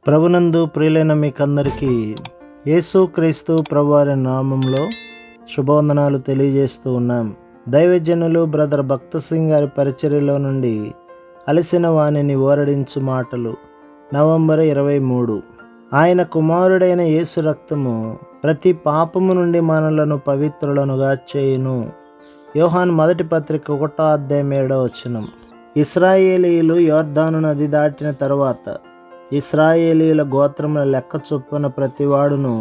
ప్రభునందు ప్రియులైన మీకందరికీ యేసుక్రీస్తు ప్రభువారి నామంలో శుభవందనాలు తెలియజేస్తూ ఉన్నాం. దైవజనులు బ్రదర్ భక్త సింగ్ గారి పరిచర్యలో నుండి అలసిన వాణిని ఓరడించు మాటలు. నవంబర్ 23. ఆయన కుమారుడైన యేసు రక్తము ప్రతి పాపము నుండి మనలను పవిత్రులనుగా చేయును. యోహాను మొదటి పత్రిక 1:7. ఇశ్రాయేలీయులు యోర్దాను నది దాటిన తరువాత ఇశ్రాయేలీయుల గోత్రముల లెక్క చొప్పున ప్రతివాడును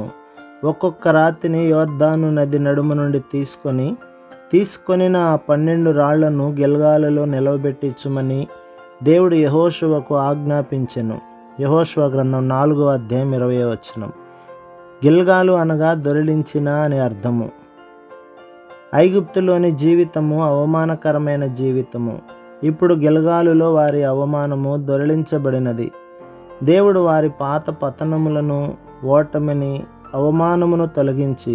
ఒక్కొక్క రాతిని యోర్దాను నది నడుము నుండి తీసుకొనిన ఆ 12 రాళ్లను గిల్గాలులో నిలవబెట్టించుమని దేవుడు యెహోషువకు ఆజ్ఞాపించెను. యెహోషువ గ్రంథం 4:20. గిల్గాలు అనగా దొరిలించిన అని అర్థము. ఐగుప్తులోని జీవితము అవమానకరమైన జీవితము. ఇప్పుడు గిల్గాలులో వారి అవమానము దొరిలించబడినది. దేవుడు వారి పాత పతనములను, ఓటమిని, అవమానమును తొలగించి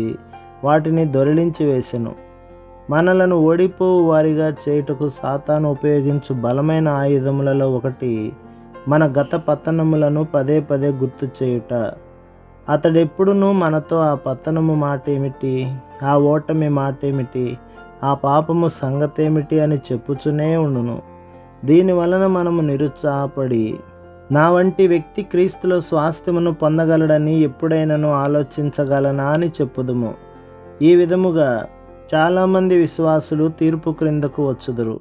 వాటిని దొరిలించి వేసెను. మనలను ఓడిపోవు వారిగా చేయుటకు సాతాను ఉపయోగించు బలమైన ఆయుధములలో ఒకటి మన గత పతనములను పదే పదే గుర్తు చేయుట. అతడెప్పుడునూ మనతో ఆ పతనము మాటేమిటి, ఆ ఓటమి మాటేమిటి, ఆ పాపము సంగతేమిటి అని చెప్పుచునే ఉండును. దీని వలన మనము నిరుత్సాహపడి నా వంటి వ్యక్తి క్రీస్తులో స్వాస్థ్యమును పొందగలడని ఎప్పుడైనాను ఆలోచించగలనా అని చెప్పుదుము. ఈ విధముగా చాలామంది విశ్వాసులు తీర్పు క్రిందకు వచ్చుదురు.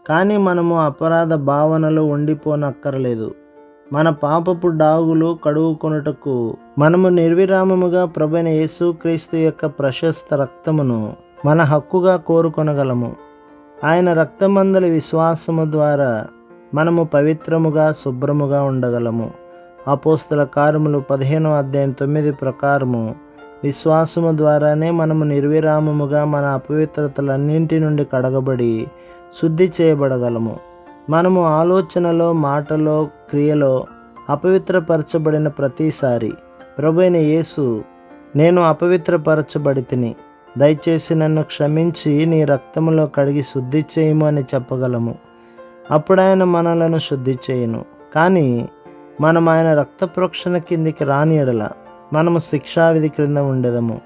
కానీ మనము అపరాధ భావనలో ఉండిపోనక్కర్లేదు. మన పాపపు డాగులు కడుగుకొనుటకు మనము నిర్విరామముగా ప్రభువైన యేసుక్రీస్తు యొక్క ప్రశస్త రక్తమును మన హక్కుగా కోరుకొనగలము. ఆయన రక్తమందలి విశ్వాసము ద్వారా మనము పవిత్రముగా, శుభ్రముగా ఉండగలము. అపోస్తల కార్యములు 15:9 ప్రకారము విశ్వాసము ద్వారానే మనము నిర్విరామముగా మన అపవిత్రతలన్నింటి నుండి కడగబడి శుద్ధి చేయబడగలము. మనము ఆలోచనలో, మాటలో, క్రియలో అపవిత్రపరచబడిన ప్రతిసారి ప్రభువైన యేసు, నేను అపవిత్రపరచబడితిని, దయచేసి నన్ను క్షమించి నీ రక్తములో కడిగి శుద్ధి చేయము అని చెప్పగలము. అప్పుడు ఆయన మనలను శుద్ధి చేయును. కానీ మనం ఆయన రక్త ప్రోక్షణ కిందికి రాని ఎడల మనము శిక్షావిధి క్రింద ఉండెదము.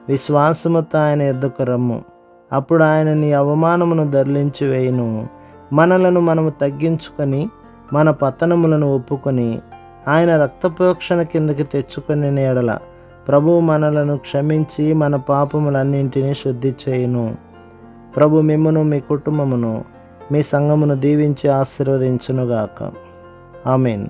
విశ్వాసముతో ఆయన యొద్దకు రమ్ము, అప్పుడు ఆయన నీ అవమానమును దొర్లించి వేయును. మనలను మనము తగ్గించుకొని మన పతనములను ఒప్పుకొని ఆయన రక్త ప్రోక్షణ కిందకి తెచ్చుకొని ఎడల ప్రభువు మనలను క్షమించి మన పాపములన్నింటినీ శుద్ధి చేయును. ప్రభు మిమ్మును, మీ కుటుంబమును, మీ సంఘమును దీవించి ఆశీర్వదించునుగాక. ఆమేన్.